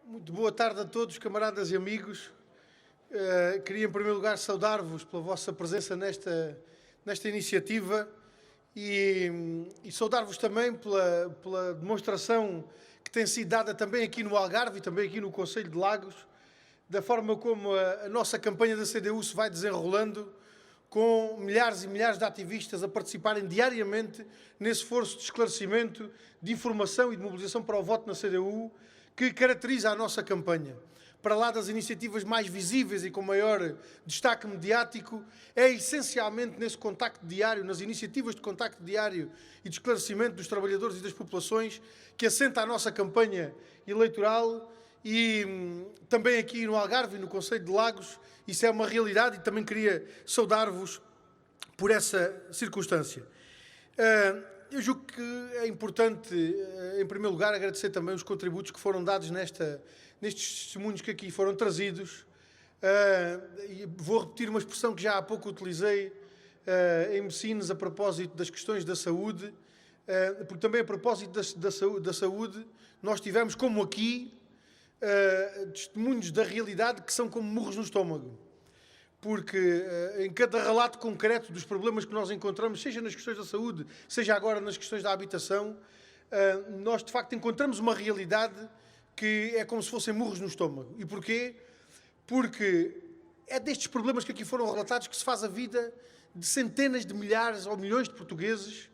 Muito boa tarde a todos, camaradas e amigos. Queria, em primeiro lugar, saudar-vos pela vossa presença nesta iniciativa e saudar-vos também pela demonstração que tem sido dada também aqui no Algarve e também aqui no Concelho de Lagos, da forma como a nossa campanha da CDU se vai desenrolando, com milhares e milhares de ativistas a participarem diariamente nesse esforço de esclarecimento, de informação e de mobilização para o voto na CDU, que caracteriza a nossa campanha. Para lá das iniciativas mais visíveis e com maior destaque mediático, é essencialmente nesse contacto diário, nas iniciativas de contacto diário e de esclarecimento dos trabalhadores e das populações, que assenta a nossa campanha eleitoral. E também aqui no Algarve e no Concelho de Lagos, isso é uma realidade e também queria saudar-vos por essa circunstância. Eu julgo que é importante, em primeiro lugar, agradecer também os contributos que foram dados nestes testemunhos que aqui foram trazidos. Vou repetir uma expressão que já há pouco utilizei em Messines a propósito das questões da saúde, porque também a propósito da saúde nós tivemos, como aqui, testemunhos da realidade que são como murros no estômago. Porque em cada relato concreto dos problemas que nós encontramos, seja nas questões da saúde, seja agora nas questões da habitação, nós de facto encontramos uma realidade que é como se fossem murros no estômago. E porquê? Porque é destes problemas que aqui foram relatados que se faz a vida de centenas de milhares ou milhões de portugueses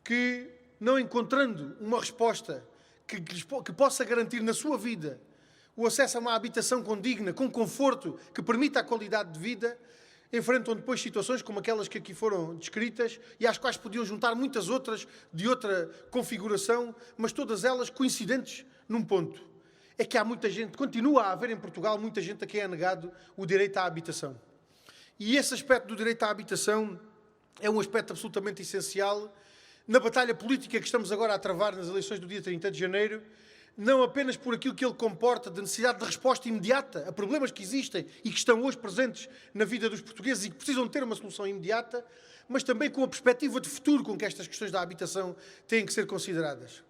que, não encontrando uma resposta que possa garantir na sua vida o acesso a uma habitação condigna, com conforto, que permita a qualidade de vida, enfrentam depois situações como aquelas que aqui foram descritas e às quais podiam juntar muitas outras de outra configuração, mas todas elas coincidentes num ponto. É que há muita gente, continua a haver em Portugal muita gente a quem é negado o direito à habitação. E esse aspecto do direito à habitação é um aspecto absolutamente essencial na batalha política que estamos agora a travar nas eleições do dia 30 de janeiro, não apenas por aquilo que ele comporta de necessidade de resposta imediata a problemas que existem e que estão hoje presentes na vida dos portugueses e que precisam ter uma solução imediata, mas também com a perspectiva de futuro com que estas questões da habitação têm que ser consideradas.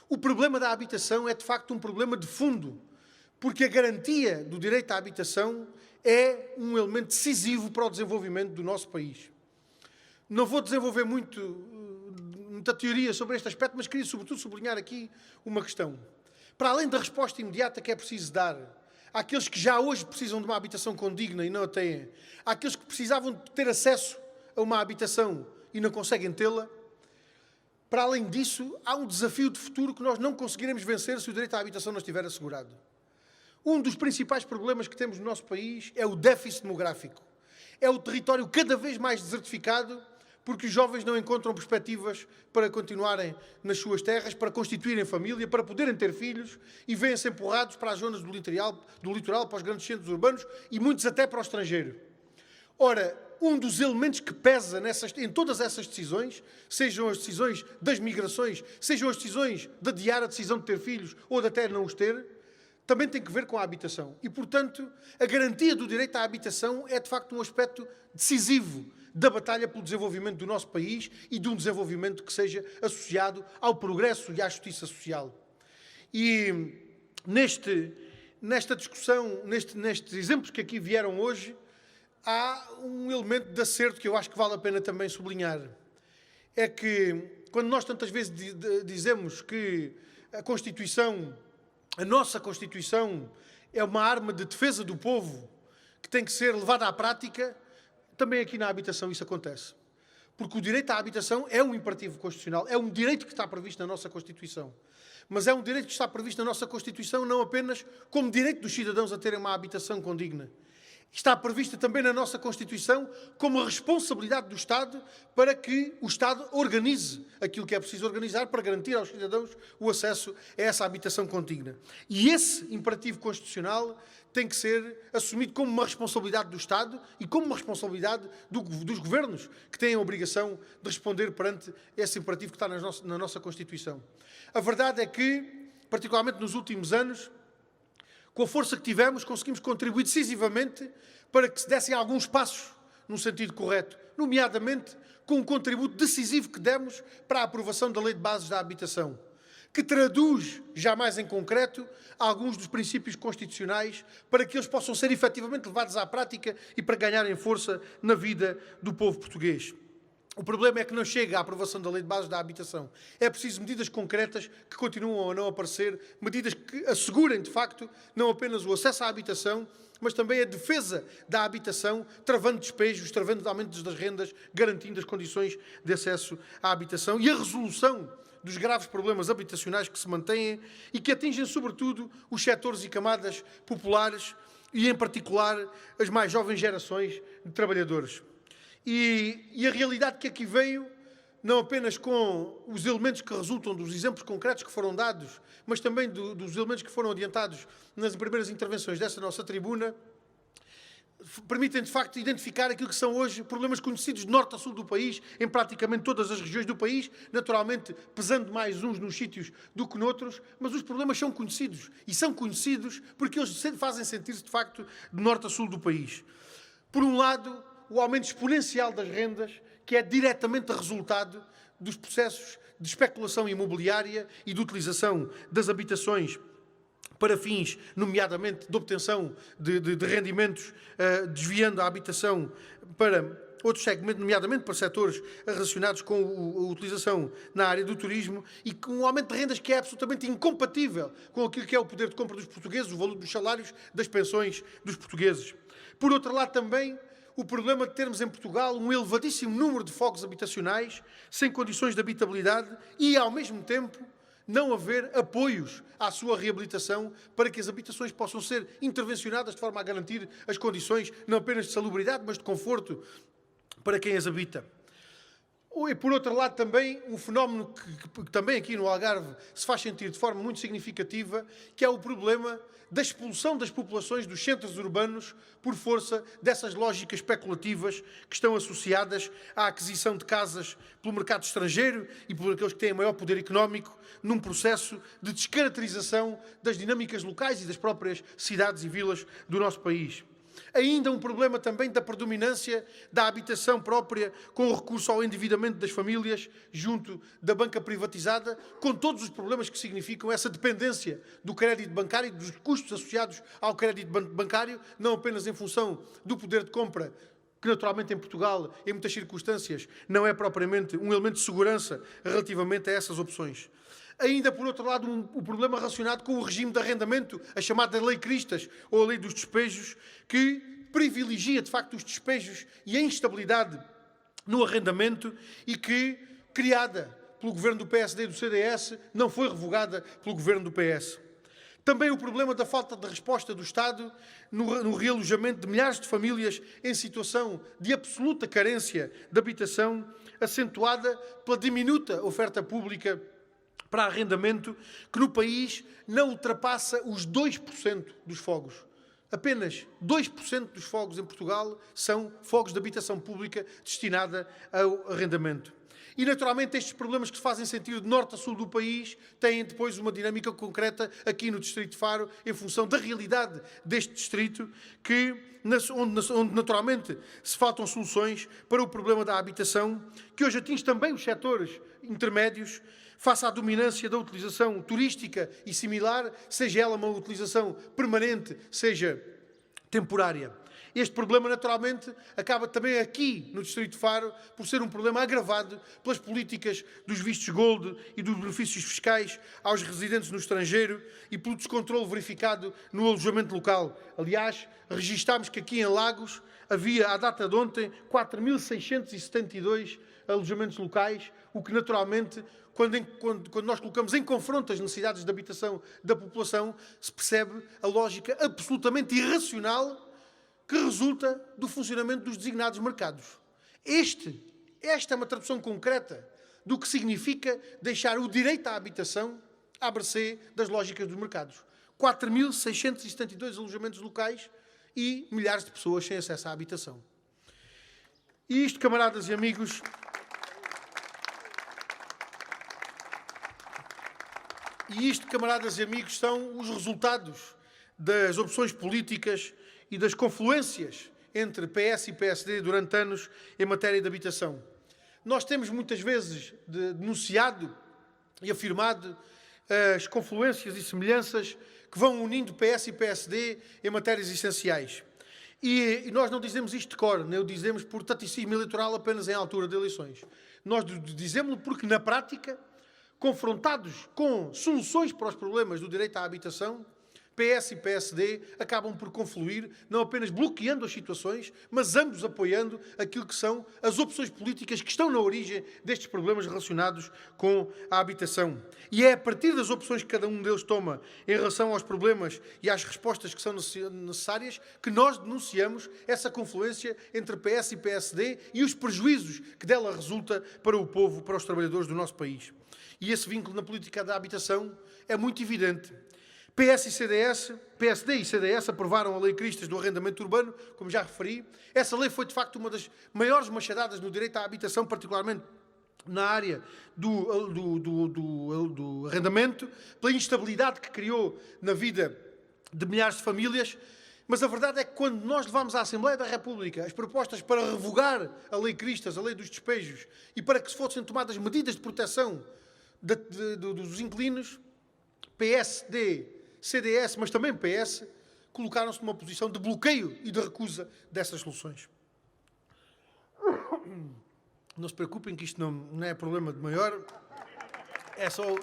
O problema da habitação é, de facto, um problema de fundo, porque a garantia do direito à habitação é um elemento decisivo para o desenvolvimento do nosso país. Não vou desenvolver muita teoria sobre este aspecto, mas queria, sobretudo, sublinhar aqui uma questão. Para além da resposta imediata que é preciso dar àqueles que já hoje precisam de uma habitação condigna e não a têm, àqueles que precisavam de ter acesso a uma habitação e não conseguem tê-la, para além disso, há um desafio de futuro que nós não conseguiremos vencer se o direito à habitação não estiver assegurado. Um dos principais problemas que temos no nosso país é o déficit demográfico. É o território cada vez mais desertificado, porque os jovens não encontram perspectivas para continuarem nas suas terras, para constituírem família, para poderem ter filhos, e vêm-se empurrados para as zonas do litoral, para os grandes centros urbanos, e muitos até para o estrangeiro. Ora, um dos elementos que pesa em todas essas decisões, sejam as decisões das migrações, sejam as decisões de adiar a decisão de ter filhos ou de até não os ter, também tem que ver com a habitação. E, portanto, a garantia do direito à habitação é, de facto, um aspecto decisivo da batalha pelo desenvolvimento do nosso país e de um desenvolvimento que seja associado ao progresso e à justiça social. E nesta discussão, nestes exemplos que aqui vieram hoje, há um elemento de acerto que eu acho que vale a pena também sublinhar. É que, quando nós tantas vezes dizemos que a nossa Constituição é uma arma de defesa do povo que tem que ser levada à prática, também aqui na habitação isso acontece. Porque o direito à habitação é um imperativo constitucional, é um direito que está previsto na nossa Constituição. Mas é um direito que está previsto na nossa Constituição não apenas como direito dos cidadãos a terem uma habitação condigna. Está prevista também na nossa Constituição como a responsabilidade do Estado para que o Estado organize aquilo que é preciso organizar para garantir aos cidadãos o acesso a essa habitação condigna. E esse imperativo constitucional tem que ser assumido como uma responsabilidade do Estado e como uma responsabilidade dos governos, que têm a obrigação de responder perante esse imperativo que está na nossa Constituição. A verdade é que, particularmente nos últimos anos, com a força que tivemos, conseguimos contribuir decisivamente para que se dessem alguns passos no sentido correto, nomeadamente com um contributo decisivo que demos para a aprovação da Lei de Bases da Habitação, que traduz, já mais em concreto, alguns dos princípios constitucionais para que eles possam ser efetivamente levados à prática e para ganharem força na vida do povo português. O problema é que não chega à aprovação da Lei de Bases da Habitação. É preciso medidas concretas que continuam a não aparecer, medidas que assegurem, de facto, não apenas o acesso à habitação, mas também a defesa da habitação, travando despejos, travando aumentos das rendas, garantindo as condições de acesso à habitação e a resolução dos graves problemas habitacionais que se mantêm e que atingem, sobretudo, os setores e camadas populares e, em particular, as mais jovens gerações de trabalhadores. E a realidade que aqui veio, não apenas com os elementos que resultam dos exemplos concretos que foram dados, mas também dos elementos que foram adiantados nas primeiras intervenções desta nossa tribuna, permitem, de facto, identificar aquilo que são hoje problemas conhecidos de norte a sul do país, em praticamente todas as regiões do país, naturalmente pesando mais uns nos sítios do que noutros, mas os problemas são conhecidos. E são conhecidos porque eles fazem sentir-se, de facto, de norte a sul do país. Por um lado, o aumento exponencial das rendas, que é diretamente resultado dos processos de especulação imobiliária e de utilização das habitações para fins, nomeadamente, de obtenção de rendimentos, desviando a habitação para outros segmentos, nomeadamente para setores relacionados com a utilização na área do turismo e com um aumento de rendas que é absolutamente incompatível com aquilo que é o poder de compra dos portugueses, o valor dos salários, das pensões dos portugueses. Por outro lado, também, o problema de termos em Portugal um elevadíssimo número de fogos habitacionais sem condições de habitabilidade e, ao mesmo tempo, não haver apoios à sua reabilitação para que as habitações possam ser intervencionadas de forma a garantir as condições não apenas de salubridade, mas de conforto para quem as habita. E, por outro lado, também um fenómeno que também aqui no Algarve se faz sentir de forma muito significativa, que é o problema da expulsão das populações dos centros urbanos por força dessas lógicas especulativas que estão associadas à aquisição de casas pelo mercado estrangeiro e por aqueles que têm maior poder económico, num processo de descaracterização das dinâmicas locais e das próprias cidades e vilas do nosso país. Ainda um problema também da predominância da habitação própria com o recurso ao endividamento das famílias junto da banca privatizada, com todos os problemas que significam essa dependência do crédito bancário e dos custos associados ao crédito bancário, não apenas em função do poder de compra, que naturalmente em Portugal, em muitas circunstâncias, não é propriamente um elemento de segurança relativamente a essas opções. Ainda, por outro lado, o problema relacionado com o regime de arrendamento, a chamada Lei Cristas, ou a Lei dos Despejos, que privilegia, de facto, os despejos e a instabilidade no arrendamento e que, criada pelo governo do PSD e do CDS, não foi revogada pelo governo do PS. Também o problema da falta de resposta do Estado no realojamento de milhares de famílias em situação de absoluta carência de habitação, acentuada pela diminuta oferta pública para arrendamento, que no país não ultrapassa os 2% dos fogos. Apenas 2% dos fogos em Portugal são fogos de habitação pública destinada ao arrendamento. E, naturalmente, estes problemas que se fazem sentir de norte a sul do país têm depois uma dinâmica concreta aqui no Distrito de Faro, em função da realidade deste distrito, onde naturalmente se faltam soluções para o problema da habitação, que hoje atinge também os setores intermédios, face à dominância da utilização turística e similar, seja ela uma utilização permanente, seja temporária. Este problema, naturalmente, acaba também aqui, no Distrito de Faro, por ser um problema agravado pelas políticas dos vistos gold e dos benefícios fiscais aos residentes no estrangeiro e pelo descontrole verificado no alojamento local. Aliás, registámos que aqui em Lagos havia, à data de ontem, 4.672 alojamentos locais, o que, naturalmente, quando nós colocamos em confronto as necessidades de habitação da população, se percebe a lógica absolutamente irracional que resulta do funcionamento dos designados mercados. Esta é uma tradução concreta do que significa deixar o direito à habitação à mercê das lógicas dos mercados. 4.672 alojamentos locais e milhares de pessoas sem acesso à habitação. E isto, camaradas e amigos, são os resultados das opções políticas e das confluências entre PS e PSD durante anos em matéria de habitação. Nós temos muitas vezes denunciado e afirmado as confluências e semelhanças que vão unindo PS e PSD em matérias essenciais. E nós não dizemos isto de cor, nem o dizemos por taticismo eleitoral apenas em altura de eleições. Nós dizemos-lo porque, na prática, confrontados com soluções para os problemas do direito à habitação, PS e PSD acabam por confluir, não apenas bloqueando as situações, mas ambos apoiando aquilo que são as opções políticas que estão na origem destes problemas relacionados com a habitação. E é a partir das opções que cada um deles toma em relação aos problemas e às respostas que são necessárias que nós denunciamos essa confluência entre PS e PSD e os prejuízos que dela resulta para o povo, para os trabalhadores do nosso país. E esse vínculo na política da habitação é muito evidente. PSD e CDS aprovaram a Lei Cristas do Arrendamento Urbano, como já referi. Essa lei foi, de facto, uma das maiores machadadas no direito à habitação, particularmente na área do arrendamento, pela instabilidade que criou na vida de milhares de famílias. Mas a verdade é que quando nós levámos à Assembleia da República as propostas para revogar a Lei Cristas, a Lei dos Despejos, e para que fossem tomadas medidas de proteção dos inquilinos, PSD, CDS, mas também PS, colocaram-se numa posição de bloqueio e de recusa dessas soluções. Não se preocupem que isto não é problema de maior, é só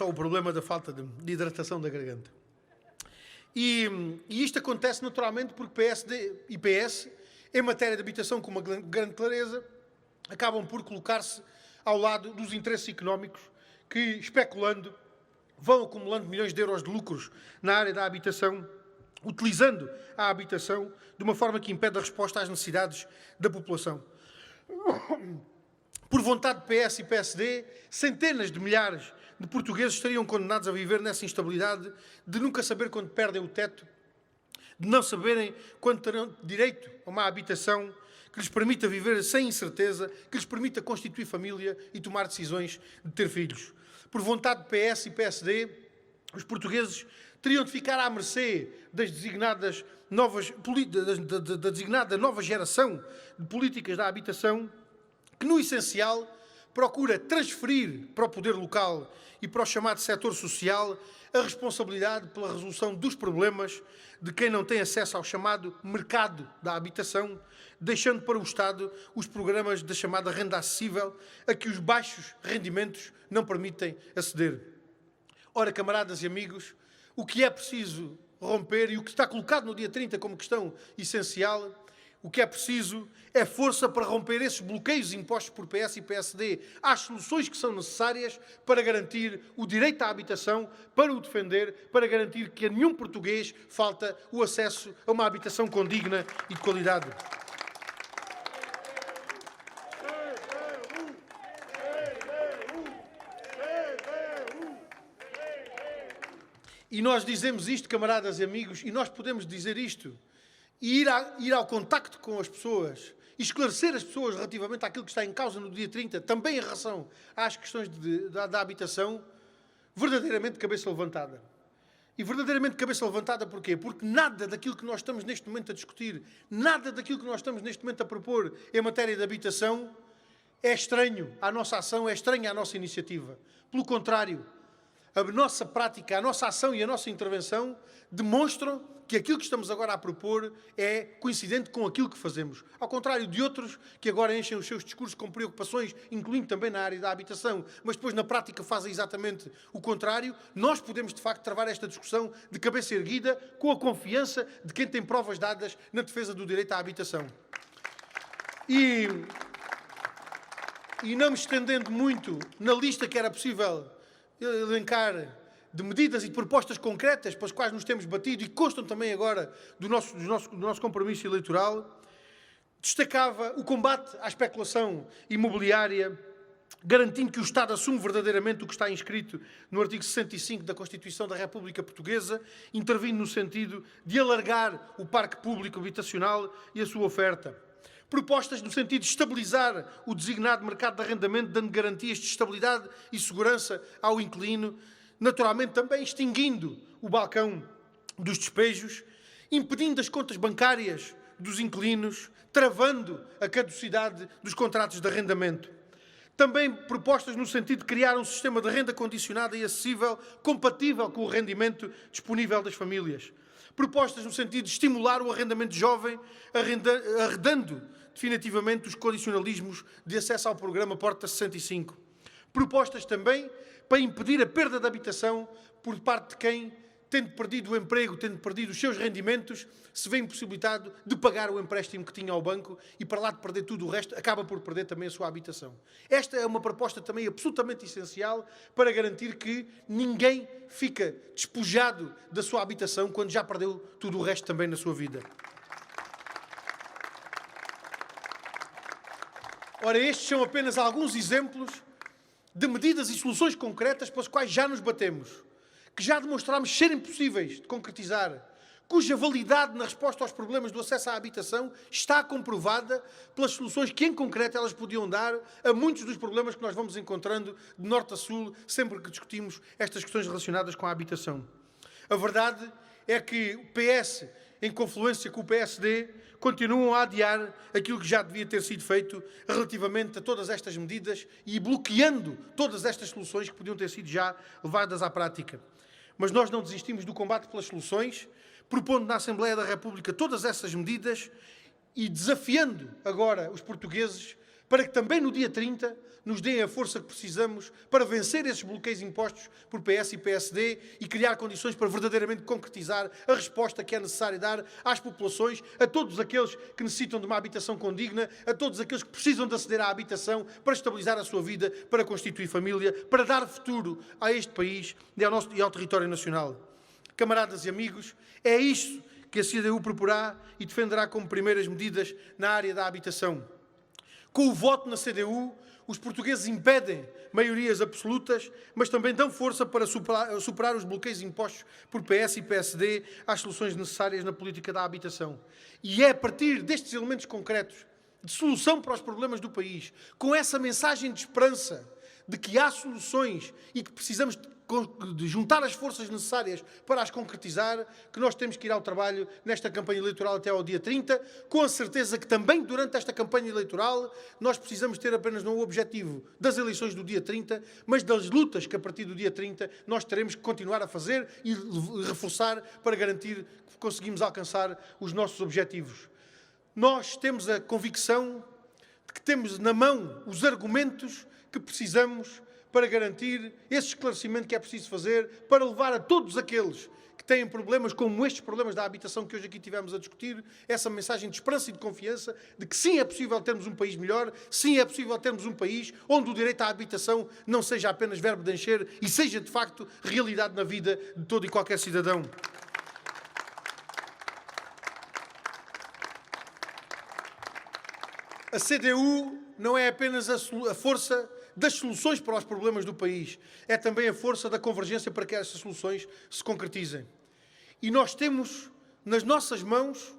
o problema da falta de hidratação da garganta. E isto acontece naturalmente porque PSD e PS, em matéria de habitação com uma grande clareza, acabam por colocar-se ao lado dos interesses económicos que, especulando, vão acumulando milhões de euros de lucros na área da habitação, utilizando a habitação de uma forma que impede a resposta às necessidades da população. Por vontade de PS e PSD, centenas de milhares de portugueses estariam condenados a viver nessa instabilidade de nunca saber quando perdem o teto, de não saberem quando terão direito a uma habitação que lhes permita viver sem incerteza, que lhes permita constituir família e tomar decisões de ter filhos. Por vontade de PS e PSD, os portugueses teriam de ficar à mercê da designada nova geração de políticas da habitação, que, no essencial, procura transferir para o poder local e para o chamado setor social a responsabilidade pela resolução dos problemas de quem não tem acesso ao chamado mercado da habitação, deixando para o Estado os programas da chamada renda acessível, a que os baixos rendimentos não permitem aceder. Ora, camaradas e amigos, o que é preciso romper e o que está colocado no dia 30 como questão essencial, o que é preciso é força para romper esses bloqueios impostos por PS e PSD às soluções que são necessárias para garantir o direito à habitação, para o defender, para garantir que a nenhum português falta o acesso a uma habitação condigna e de qualidade. E nós dizemos isto, camaradas e amigos, e nós podemos dizer isto, e ir ao contacto com as pessoas, e esclarecer as pessoas relativamente àquilo que está em causa no dia 30, também em relação às questões da habitação, verdadeiramente de cabeça levantada. E verdadeiramente de cabeça levantada porquê? Porque nada daquilo que nós estamos neste momento a discutir, nada daquilo que nós estamos neste momento a propor em matéria de habitação é estranho à nossa ação, é estranho à nossa iniciativa. Pelo contrário, a nossa prática, a nossa ação e a nossa intervenção demonstram que aquilo que estamos agora a propor é coincidente com aquilo que fazemos. Ao contrário de outros que agora enchem os seus discursos com preocupações, incluindo também na área da habitação, mas depois na prática fazem exatamente o contrário, nós podemos de facto travar esta discussão de cabeça erguida com a confiança de quem tem provas dadas na defesa do direito à habitação. E não me estendendo muito na lista que era possível elencar de medidas e de propostas concretas para as quais nos temos batido e constam também agora do nosso compromisso eleitoral, destacava o combate à especulação imobiliária, garantindo que o Estado assume verdadeiramente o que está inscrito no artigo 65 da Constituição da República Portuguesa, intervindo no sentido de alargar o parque público habitacional e a sua oferta. Propostas no sentido de estabilizar o designado mercado de arrendamento, dando garantias de estabilidade e segurança ao inquilino, naturalmente também extinguindo o balcão dos despejos, impedindo as contas bancárias dos inquilinos, travando a caducidade dos contratos de arrendamento. Também propostas no sentido de criar um sistema de renda condicionada e acessível, compatível com o rendimento disponível das famílias. Propostas no sentido de estimular o arrendamento jovem, arredando definitivamente os condicionalismos de acesso ao programa Porta 65. Propostas também para impedir a perda de habitação por parte de quem, tendo perdido o emprego, tendo perdido os seus rendimentos, se vê impossibilitado de pagar o empréstimo que tinha ao banco e, para lá de perder tudo o resto, acaba por perder também a sua habitação. Esta é uma proposta também absolutamente essencial para garantir que ninguém fica despojado da sua habitação quando já perdeu tudo o resto também na sua vida. Ora, estes são apenas alguns exemplos de medidas e soluções concretas pelas quais já nos batemos, que já demonstrámos serem possíveis de concretizar, cuja validade na resposta aos problemas do acesso à habitação está comprovada pelas soluções que, em concreto, elas podiam dar a muitos dos problemas que nós vamos encontrando de norte a sul, sempre que discutimos estas questões relacionadas com a habitação. A verdade é que o PS, em confluência com o PSD, continuam a adiar aquilo que já devia ter sido feito relativamente a todas estas medidas e bloqueando todas estas soluções que podiam ter sido já levadas à prática. Mas nós não desistimos do combate pelas soluções, propondo na Assembleia da República todas essas medidas e desafiando agora os portugueses para que também no dia 30 nos deem a força que precisamos para vencer esses bloqueios impostos por PS e PSD e criar condições para verdadeiramente concretizar a resposta que é necessário dar às populações, a todos aqueles que necessitam de uma habitação condigna, a todos aqueles que precisam de aceder à habitação para estabilizar a sua vida, para constituir família, para dar futuro a este país e ao território nacional. Camaradas e amigos, é isto que a CDU proporá e defenderá como primeiras medidas na área da habitação. Com o voto na CDU, os portugueses impedem maiorias absolutas, mas também dão força para superar os bloqueios impostos por PS e PSD às soluções necessárias na política da habitação. E é a partir destes elementos concretos, de solução para os problemas do país, com essa mensagem de esperança, de que há soluções e que precisamos de juntar as forças necessárias para as concretizar, que nós temos que ir ao trabalho nesta campanha eleitoral até ao dia 30, com a certeza que também durante esta campanha eleitoral nós precisamos ter apenas não o objetivo das eleições do dia 30, mas das lutas que a partir do dia 30 nós teremos que continuar a fazer e reforçar para garantir que conseguimos alcançar os nossos objetivos. Nós temos a convicção de que temos na mão os argumentos que precisamos para garantir esse esclarecimento que é preciso fazer, para levar a todos aqueles que têm problemas como estes problemas da habitação que hoje aqui tivemos a discutir, essa mensagem de esperança e de confiança de que sim é possível termos um país melhor, sim é possível termos um país onde o direito à habitação não seja apenas verbo de encher e seja de facto realidade na vida de todo e qualquer cidadão. A CDU não é apenas a força das soluções para os problemas do país, é também a força da convergência para que essas soluções se concretizem. E nós temos nas nossas mãos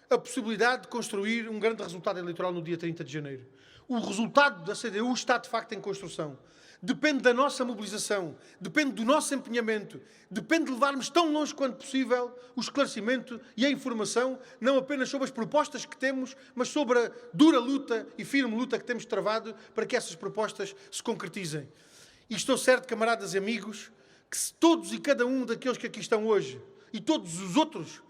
a possibilidade de construir um grande resultado eleitoral no dia 30 de janeiro. O resultado da CDU está de facto em construção. Depende da nossa mobilização, depende do nosso empenhamento, depende de levarmos tão longe quanto possível o esclarecimento e a informação, não apenas sobre as propostas que temos, mas sobre a dura luta e firme luta que temos travado para que essas propostas se concretizem. E estou certo, camaradas e amigos, que se todos e cada um daqueles que aqui estão hoje e todos os outros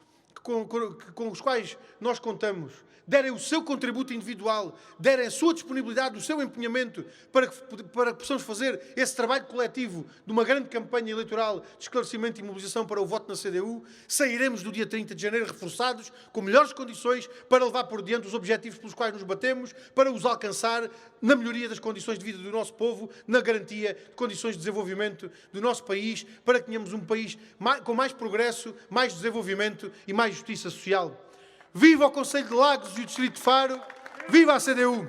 com os quais nós contamos, derem o seu contributo individual, derem a sua disponibilidade, o seu empenhamento para que possamos fazer esse trabalho coletivo de uma grande campanha eleitoral de esclarecimento e mobilização para o voto na CDU, sairemos do dia 30 de janeiro reforçados, com melhores condições para levar por diante os objetivos pelos quais nos batemos, para os alcançar na melhoria das condições de vida do nosso povo, na garantia de condições de desenvolvimento do nosso país, para que tenhamos um país com mais progresso, mais desenvolvimento e mais justiça social. Viva o Conselho de Lagos e o Distrito de Faro! Viva a CDU!